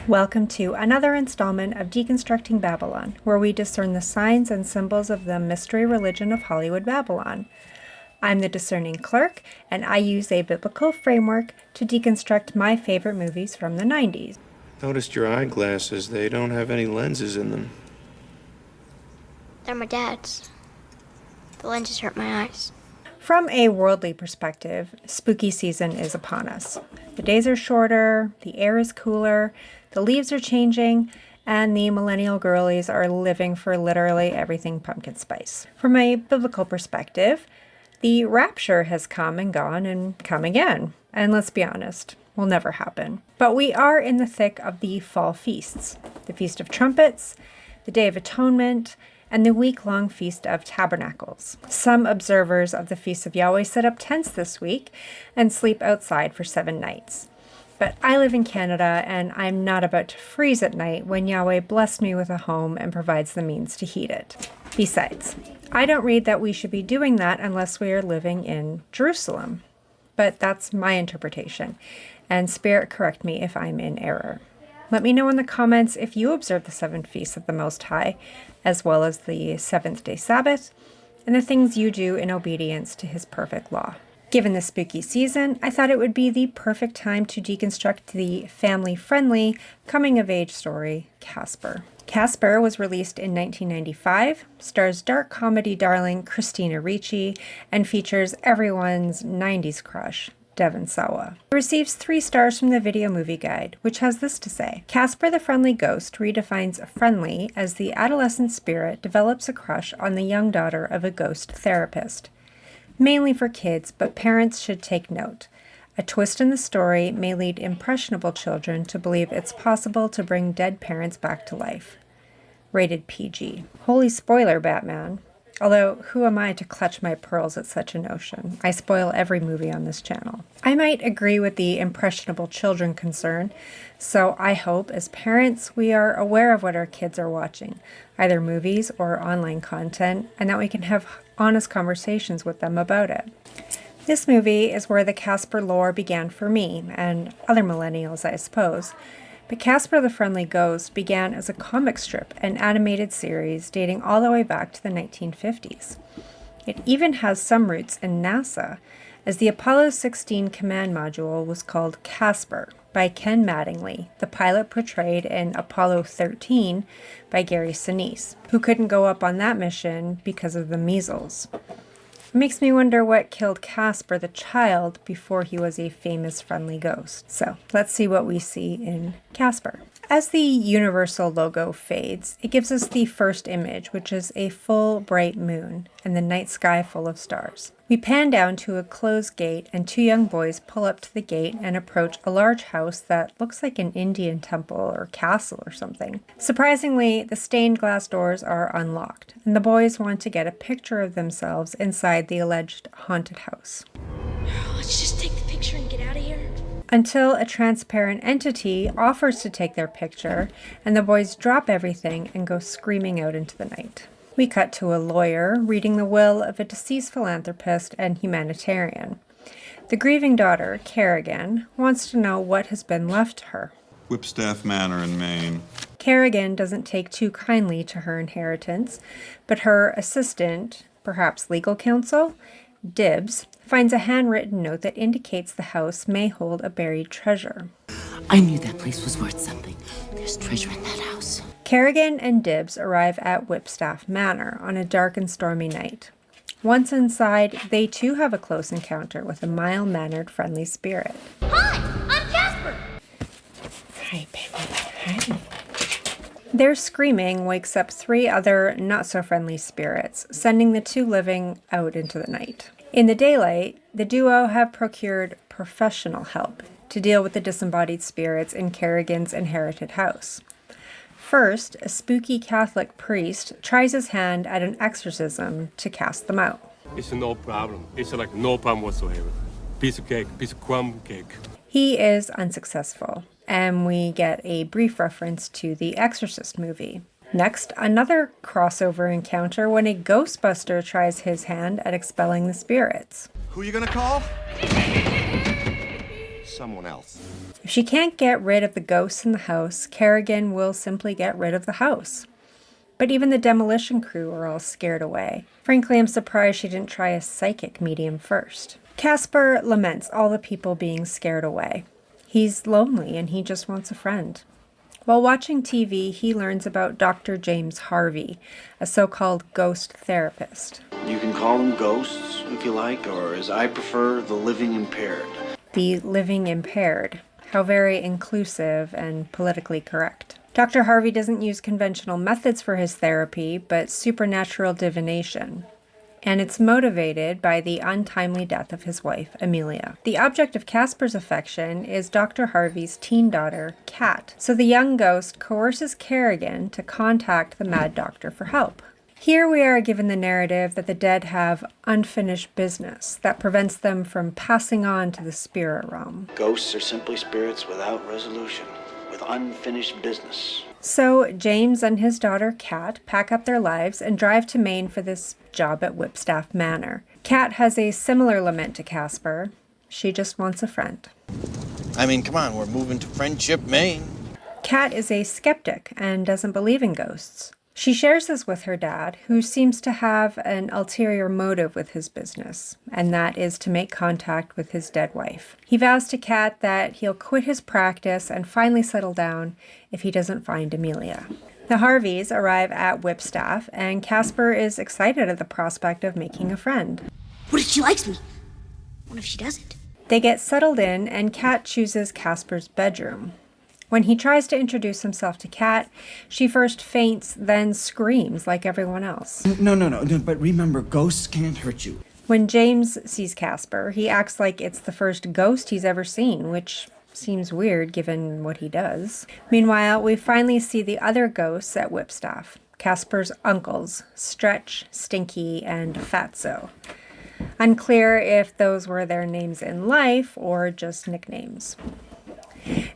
Welcome to another installment of Deconstructing Babylon, where we discern the signs and symbols of the mystery religion of Hollywood Babylon. I'm the Discerning Clerk, and I use a biblical framework to deconstruct my favorite movies from the 90s. Noticed your eyeglasses. They don't have any lenses in them. They're my dad's. The lenses hurt my eyes. From a worldly perspective, spooky season is upon us. The days are shorter, the air is cooler, the leaves are changing, and the millennial girlies are living for literally everything pumpkin spice. From a biblical perspective, the rapture has come and gone and come again. And let's be honest, will never happen. But we are in the thick of the fall feasts, the Feast of Trumpets, the Day of Atonement, and the week-long Feast of Tabernacles. Some observers of the Feast of Yahweh set up tents this week and sleep outside for 7 nights. But I live in Canada, and I'm not about to freeze at night when Yahweh blessed me with a home and provides the means to heat it. Besides, I don't read that we should be doing that unless we are living in Jerusalem. But that's my interpretation, and Spirit, correct me if I'm in error. Let me know in the comments if you observe the 7 feasts of the Most High, as well as the 7th-day Sabbath, and the things you do in obedience to His perfect law. Given the spooky season, I thought it would be the perfect time to deconstruct the family-friendly, coming-of-age story, Casper. Casper was released in 1995, stars dark comedy darling Christina Ricci, and features everyone's 90s crush, Devon Sawa. It receives 3 stars from the Video Movie Guide, which has this to say: Casper the Friendly Ghost redefines friendly as the adolescent spirit develops a crush on the young daughter of a ghost therapist. Mainly for kids, but parents should take note. A twist in the story may lead impressionable children to believe it's possible to bring dead parents back to life. Rated PG. Holy spoiler, Batman. Although, who am I to clutch my pearls at such a notion? I spoil every movie on this channel. I might agree with the impressionable children concern, so I hope as parents we are aware of what our kids are watching, either movies or online content, and that we can have honest conversations with them about it. This movie is where the Casper lore began for me, and other millennials, I suppose. But Casper the Friendly Ghost began as a comic strip and animated series dating all the way back to the 1950s. It even has some roots in NASA, as the Apollo 16 command module was called Casper by Ken Mattingly, the pilot portrayed in Apollo 13 by Gary Sinise, who couldn't go up on that mission because of the measles. It makes me wonder what killed Casper the child before he was a famous friendly ghost. So let's see what we see in Casper. As the Universal logo fades, it gives us the first image, which is a full bright moon and the night sky full of stars. We pan down to a closed gate, and 2 young boys pull up to the gate and approach a large house that looks like an Indian temple or castle or something. Surprisingly, the stained glass doors are unlocked, and the boys want to get a picture of themselves inside the alleged haunted house. Let's just take the picture and get out of here. Until a transparent entity offers to take their picture, and the boys drop everything and go screaming out into the night. We cut to a lawyer reading the will of a deceased philanthropist and humanitarian. The grieving daughter, Kerrigan, wants to know what has been left to her. Whipstaff Manor in Maine. Kerrigan doesn't take too kindly to her inheritance, but her assistant, perhaps legal counsel, Dibs, finds a handwritten note that indicates the house may hold a buried treasure. I knew that place was worth something. There's treasure in that house. Kerrigan and Dibs arrive at Whipstaff Manor on a dark and stormy night. Once inside, they too have a close encounter with a mild-mannered, friendly spirit. Hi, I'm Casper. Hi, baby. Hi. Their screaming wakes up 3 other not-so-friendly spirits, sending the 2 living out into the night. In the daylight, the duo have procured professional help to deal with the disembodied spirits in Kerrigan's inherited house. First, a spooky Catholic priest tries his hand at an exorcism to cast them out. It's no problem. It's like no problem whatsoever. Piece of cake, piece of crumb cake. He is unsuccessful, and we get a brief reference to the Exorcist movie. Next, another crossover encounter when a Ghostbuster tries his hand at expelling the spirits. Who you gonna call? someone else. If she can't get rid of the ghosts in the house, Kerrigan will simply get rid of the house. But even the demolition crew are all scared away. Frankly, I'm surprised she didn't try a psychic medium first. Casper laments all the people being scared away. He's lonely and he just wants a friend. While watching TV, he learns about Dr. James Harvey, a so-called ghost therapist. You can call them ghosts, if you like, or as I prefer, the living impaired. The living impaired. How very inclusive and politically correct. Dr. Harvey doesn't use conventional methods for his therapy, but supernatural divination. And it's motivated by the untimely death of his wife, Amelia. The object of Casper's affection is Dr. Harvey's teen daughter, Kat, so the young ghost coerces Kerrigan to contact the mad doctor for help. Here we are given the narrative that the dead have unfinished business that prevents them from passing on to the spirit realm. Ghosts are simply spirits without resolution, with unfinished business. So James and his daughter Kat pack up their lives and drive to Maine for this job at Whipstaff Manor. Kat has a similar lament to Casper. She just wants a friend. I mean, come on, we're moving to Friendship, Maine. Kat is a skeptic and doesn't believe in ghosts. She shares this with her dad, who seems to have an ulterior motive with his business, and that is to make contact with his dead wife. He vows to Kat that he'll quit his practice and finally settle down if he doesn't find Amelia. The Harveys arrive at Whipstaff, and Casper is excited at the prospect of making a friend. What if she likes me? What if she doesn't? They get settled in, and Kat chooses Casper's bedroom. When he tries to introduce himself to Kat, she first faints, then screams like everyone else. No, but remember, ghosts can't hurt you. When James sees Casper, he acts like it's the first ghost he's ever seen, which seems weird given what he does. Meanwhile, we finally see the other ghosts at Whipstaff, Casper's uncles, Stretch, Stinky, and Fatso. Unclear if those were their names in life or just nicknames.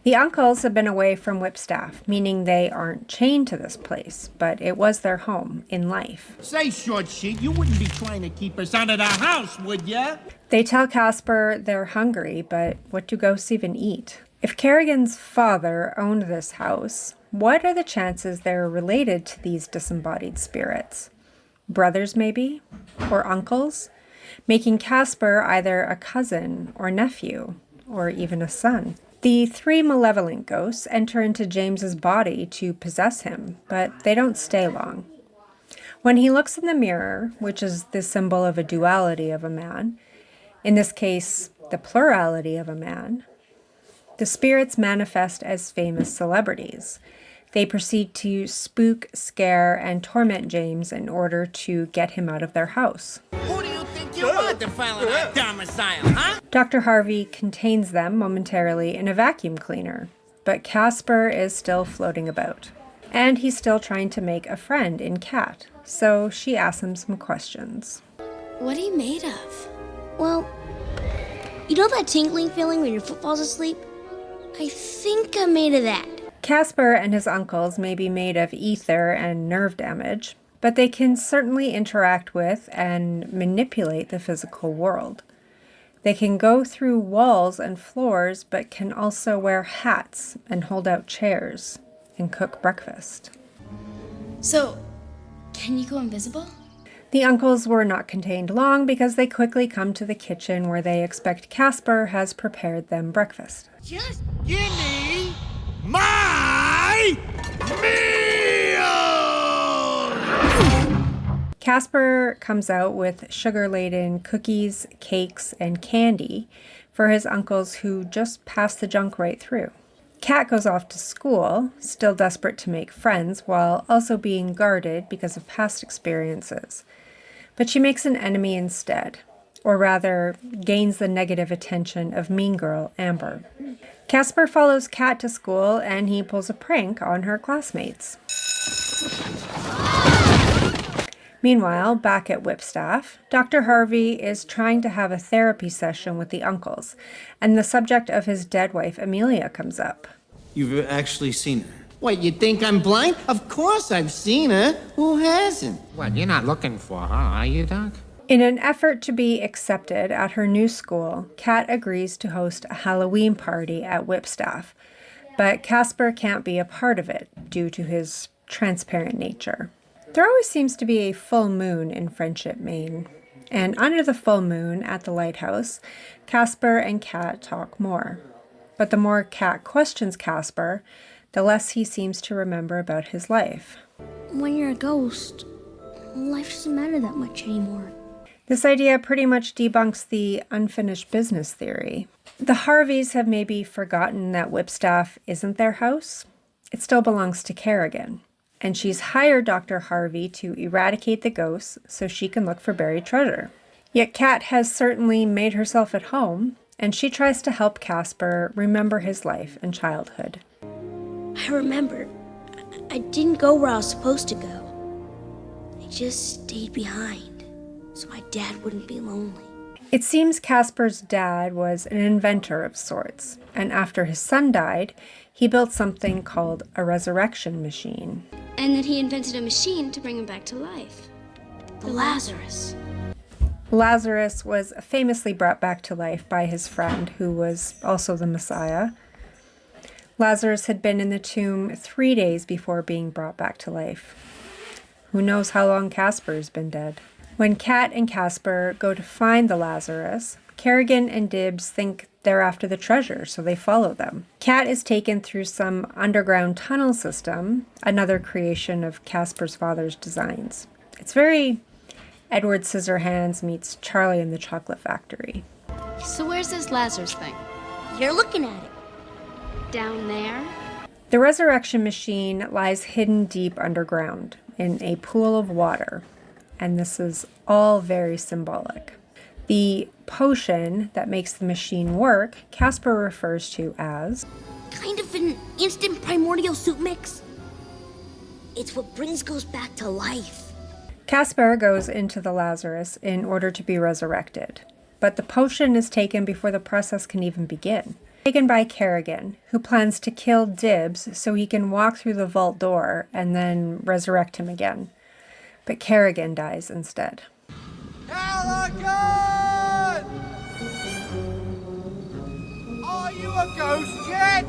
The uncles have been away from Whipstaff, meaning they aren't chained to this place, but it was their home in life. Say, short sheet, you wouldn't be trying to keep us out of the house, would ya? They tell Casper they're hungry, but what do ghosts even eat? If Kerrigan's father owned this house, what are the chances they're related to these disembodied spirits? Brothers, maybe? Or uncles? Making Casper either a cousin or nephew, or even a son. The three malevolent ghosts enter into James's body to possess him, but they don't stay long. When he looks in the mirror, which is the symbol of a duality of a man, in this case, the plurality of a man, the spirits manifest as famous celebrities. They proceed to spook, scare, and torment James in order to get him out of their house. Who do you think you are to file in our domicile, huh? Dr. Harvey contains them momentarily in a vacuum cleaner, but Casper is still floating about. And he's still trying to make a friend in Kat, so she asks him some questions. What are you made of? Well, you know that tingling feeling when your foot falls asleep? I think I'm made of that. Casper and his uncles may be made of ether and nerve damage, but they can certainly interact with and manipulate the physical world. They can go through walls and floors, but can also wear hats and hold out chairs and cook breakfast. So, can you go invisible? The uncles were not contained long because they quickly come to the kitchen where they expect Casper has prepared them breakfast. Just give me my meal! Casper comes out with sugar-laden cookies, cakes, and candy for his uncles who just pass the junk right through. Kat goes off to school, still desperate to make friends, while also being guarded because of past experiences. But she makes an enemy instead, or rather, gains the negative attention of mean girl Amber. Casper follows Kat to school, and he pulls a prank on her classmates. Meanwhile, back at Whipstaff, Dr. Harvey is trying to have a therapy session with the uncles, and the subject of his dead wife, Amelia, comes up. You've actually seen her. What, you think I'm blind? Of course I've seen her. Who hasn't? What, you're not looking for her, are you, Doc? In an effort to be accepted at her new school, Kat agrees to host a Halloween party at Whipstaff, but Casper can't be a part of it due to his transparent nature. There always seems to be a full moon in Friendship, Maine, and under the full moon at the lighthouse, Casper and Kat talk more. But the more Kat questions Casper, the less he seems to remember about his life. When you're a ghost, life doesn't matter that much anymore. This idea pretty much debunks the unfinished business theory. The Harveys have maybe forgotten that Whipstaff isn't their house. It still belongs to Kerrigan, and she's hired Dr. Harvey to eradicate the ghosts so she can look for buried treasure. Yet Kat has certainly made herself at home, and she tries to help Casper remember his life and childhood. I remember. I didn't go where I was supposed to go. I just stayed behind so my dad wouldn't be lonely. It seems Casper's dad was an inventor of sorts, and after his son died, he built something called a resurrection machine. And then he invented a machine to bring him back to life. The Lazarus. Lazarus was famously brought back to life by his friend, who was also the Messiah. Lazarus had been in the tomb 3 days before being brought back to life. Who knows how long Casper's been dead? When Kat and Casper go to find the Lazarus, Kerrigan and Dibbs think they're after the treasure, so they follow them. Kat is taken through some underground tunnel system, another creation of Casper's father's designs. It's very Edward Scissorhands meets Charlie and the Chocolate Factory. So where's this Lazarus thing? You're looking at it. Down there? The resurrection machine lies hidden deep underground in a pool of water, and this is all very symbolic. The potion that makes the machine work, Casper refers to as Kind of an instant primordial soup mix. It's what brings ghosts back to life. Casper goes into the Lazarus in order to be resurrected, but the potion is taken before the process can even begin. Taken by Kerrigan, who plans to kill Dibbs so he can walk through the vault door and then resurrect him again. But Kerrigan dies instead. Kerrigan! Are you a ghost yet?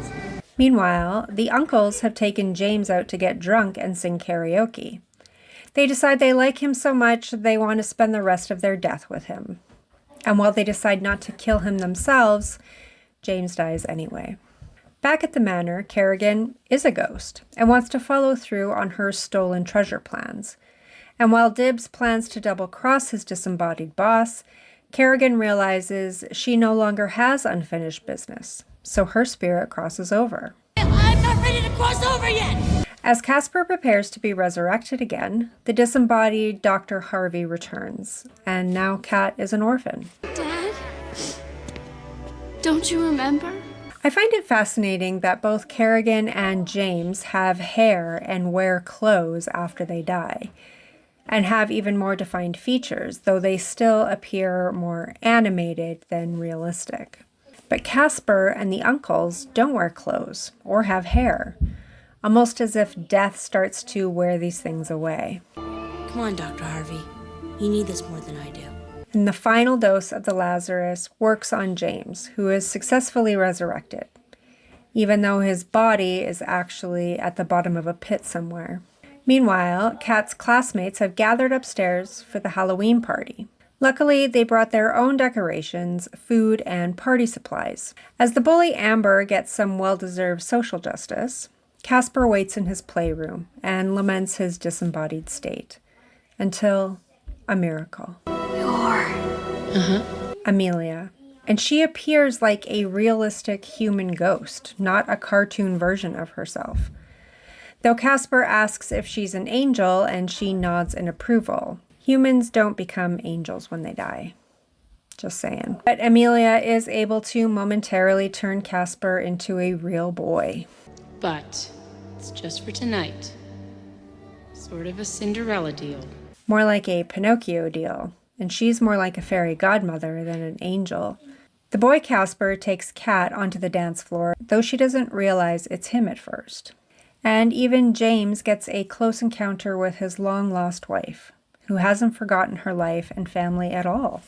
Meanwhile, the uncles have taken James out to get drunk and sing karaoke. They decide they like him so much they want to spend the rest of their death with him. And while they decide not to kill him themselves, James dies anyway. Back at the manor, Kerrigan is a ghost and wants to follow through on her stolen treasure plans. And while Dibbs plans to double-cross his disembodied boss, Kerrigan realizes she no longer has unfinished business, so her spirit crosses over. I'm not ready to cross over yet! As Casper prepares to be resurrected again, the disembodied Dr. Harvey returns, and now Kat is an orphan. Dad? Don't you remember? I find it fascinating that both Kerrigan and James have hair and wear clothes after they die, and have even more defined features, though they still appear more animated than realistic. But Casper and the uncles don't wear clothes or have hair, almost as if death starts to wear these things away. Come on, Dr. Harvey. You need this more than I do. And the final dose of the Lazarus works on James, who is successfully resurrected, even though his body is actually at the bottom of a pit somewhere. Meanwhile, Kat's classmates have gathered upstairs for the Halloween party. Luckily, they brought their own decorations, food, and party supplies. As the bully Amber gets some well-deserved social justice, Casper waits in his playroom and laments his disembodied state. Until a miracle. Amelia. And she appears like a realistic human ghost, not a cartoon version of herself. Though Casper asks if she's an angel and she nods in approval. Humans don't become angels when they die. Just saying. But Amelia is able to momentarily turn Casper into a real boy. But it's just for tonight. Sort of a Cinderella deal. More like a Pinocchio deal. And she's more like a fairy godmother than an angel. The boy Casper takes Kat onto the dance floor, though she doesn't realize it's him at first. And even James gets a close encounter with his long-lost wife, who hasn't forgotten her life and family at all.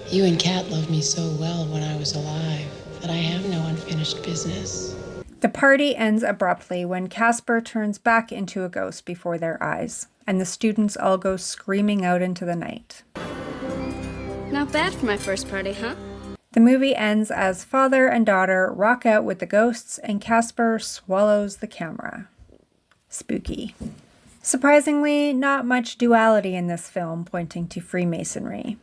You and Kat loved me so well when I was alive that I have no unfinished business. The party ends abruptly when Casper turns back into a ghost before their eyes, and the students all go screaming out into the night. Not bad for my first party, huh? The movie ends as father and daughter rock out with the ghosts and Casper swallows the camera. Spooky. Surprisingly, not much duality in this film pointing to Freemasonry,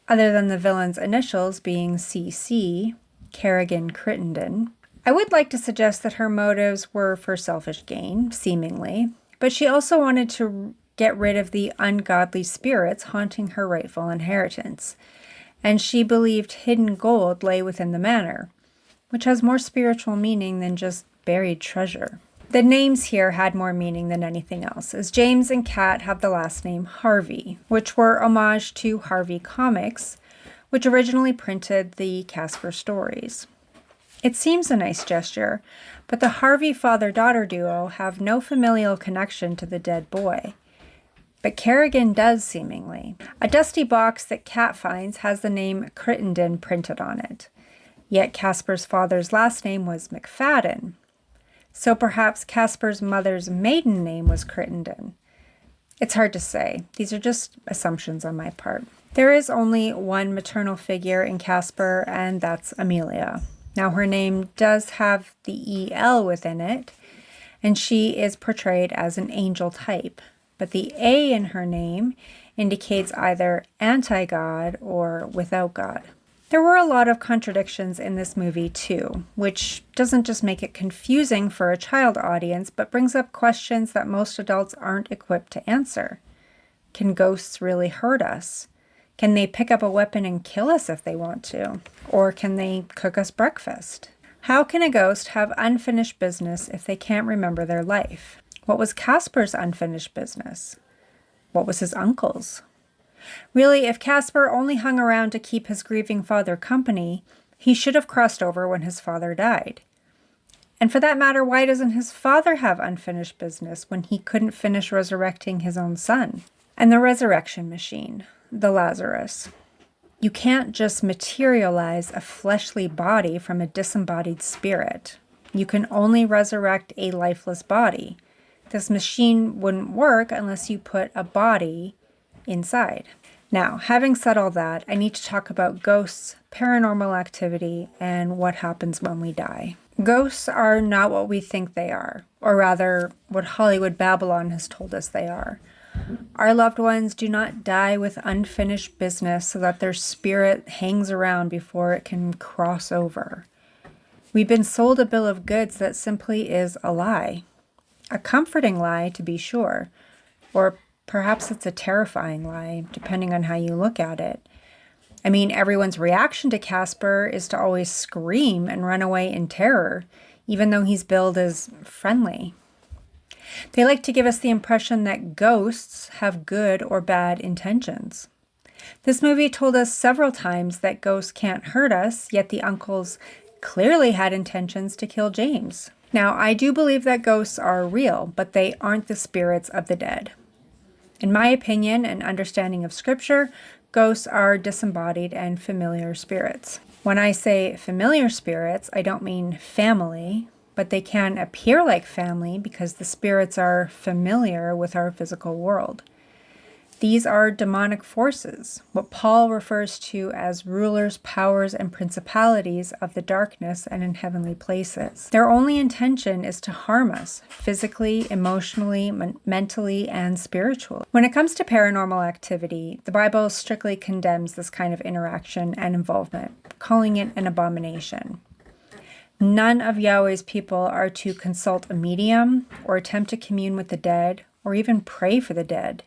other than the villain's initials being CC, Kerrigan Crittenden. I would like to suggest that her motives were for selfish gain, seemingly, but she also wanted to get rid of the ungodly spirits haunting her rightful inheritance, and she believed hidden gold lay within the manor, which has more spiritual meaning than just buried treasure. The names here had more meaning than anything else, as James and Kat have the last name Harvey, which were homage to Harvey Comics, which originally printed the Casper stories. It seems a nice gesture, but the Harvey father-daughter duo have no familial connection to the dead boy. But Kerrigan does, seemingly. A dusty box that Kat finds has the name Crittenden printed on it, yet Casper's father's last name was McFadden. So perhaps Casper's mother's maiden name was Crittenden. It's hard to say. These are just assumptions on my part. There is only one maternal figure in Casper, and that's Amelia. Now, her name does have the EL within it, and she is portrayed as an angel type. But the A in her name indicates either anti-God or without God. There were a lot of contradictions in this movie too, which doesn't just make it confusing for a child audience, but brings up questions that most adults aren't equipped to answer. Can ghosts really hurt us? Can they pick up a weapon and kill us if they want to? Or can they cook us breakfast? How can a ghost have unfinished business if they can't remember their life? What was Casper's unfinished business? What was his uncle's? Really, if Casper only hung around to keep his grieving father company, he should have crossed over when his father died. And for that matter, why doesn't his father have unfinished business when he couldn't finish resurrecting his own son? And the resurrection machine, the Lazarus. You can't just materialize a fleshly body from a disembodied spirit. You can only resurrect a lifeless body. This machine wouldn't work unless you put a body inside. Now, having said all that, I need to talk about ghosts, paranormal activity, and what happens when we die. Ghosts are not what we think they are, or rather, what Hollywood Babylon has told us they are. Our loved ones do not die with unfinished business so that their spirit hangs around before it can cross over. We've been sold a bill of goods that simply is a lie. A comforting lie, to be sure, or perhaps it's a terrifying lie, depending on how you look at it. I mean, everyone's reaction to Casper is to always scream and run away in terror, even though he's billed as friendly. They like to give us the impression that ghosts have good or bad intentions. This movie told us several times that ghosts can't hurt us, yet the uncles clearly had intentions to kill James. Now, I do believe that ghosts are real, but they aren't the spirits of the dead. In my opinion and understanding of Scripture, ghosts are disembodied and familiar spirits. When I say familiar spirits, I don't mean family, but they can appear like family because the spirits are familiar with our physical world. These are demonic forces, what Paul refers to as rulers, powers, and principalities of the darkness and in heavenly places. Their only intention is to harm us, physically, emotionally, mentally, and spiritually. When it comes to paranormal activity, the Bible strictly condemns this kind of interaction and involvement, calling it an abomination. None of Yahweh's people are to consult a medium or attempt to commune with the dead or even pray for the dead.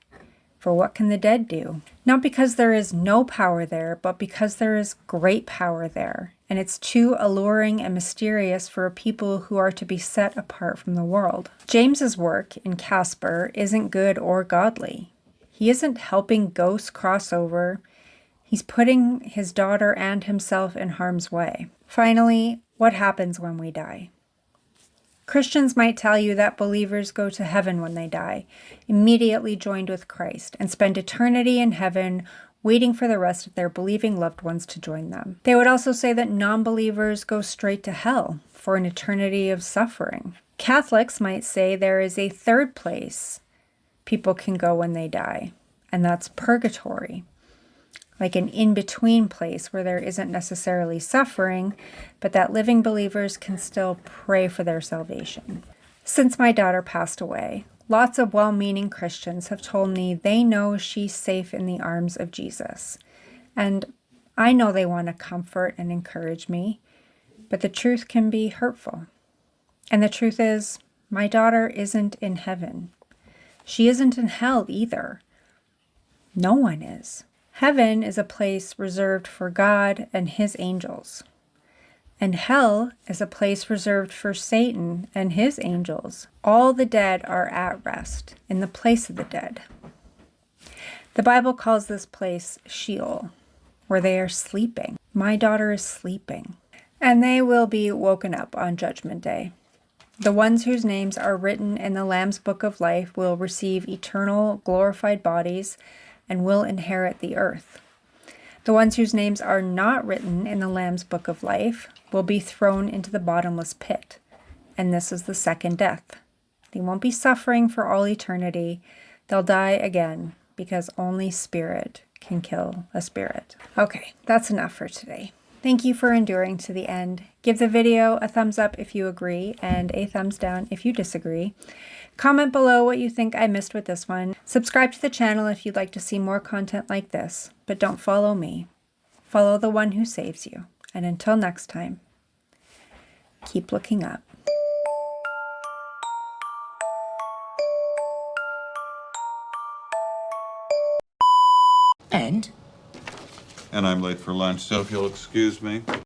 For what can the dead do? Not because there is no power there, but because there is great power there, and it's too alluring and mysterious for a people who are to be set apart from the world. James's work in Casper isn't good or godly. He isn't helping ghosts cross over. He's putting his daughter and himself in harm's way. Finally, what happens when we die? Christians might tell you that believers go to heaven when they die, immediately joined with Christ, and spend eternity in heaven waiting for the rest of their believing loved ones to join them. They would also say that non-believers go straight to hell for an eternity of suffering. Catholics might say there is a third place people can go when they die, and that's purgatory, like an in-between place where there isn't necessarily suffering, but that living believers can still pray for their salvation. Since my daughter passed away, lots of well-meaning Christians have told me they know she's safe in the arms of Jesus. And I know they want to comfort and encourage me, but the truth can be hurtful. And the truth is, my daughter isn't in heaven. She isn't in hell either. No one is. Heaven is a place reserved for God and his angels. And hell is a place reserved for Satan and his angels. All the dead are at rest in the place of the dead. The Bible calls this place Sheol, where they are sleeping. My daughter is sleeping. And they will be woken up on Judgment Day. The ones whose names are written in the Lamb's Book of Life will receive eternal, glorified bodies and will inherit the earth. The ones whose names are not written in the Lamb's Book of Life will be thrown into the bottomless pit, and this is the second death. They won't be suffering for all eternity. They'll die again, because only spirit can kill a spirit. Okay, that's enough for today. Thank you for enduring to the end. Give the video a thumbs up if you agree, and a thumbs down if you disagree. Comment below what you think I missed with this one. Subscribe to the channel if you'd like to see more content like this, but don't follow me. Follow the one who saves you. And until next time, keep looking up. And I'm late for lunch, so if you'll excuse me.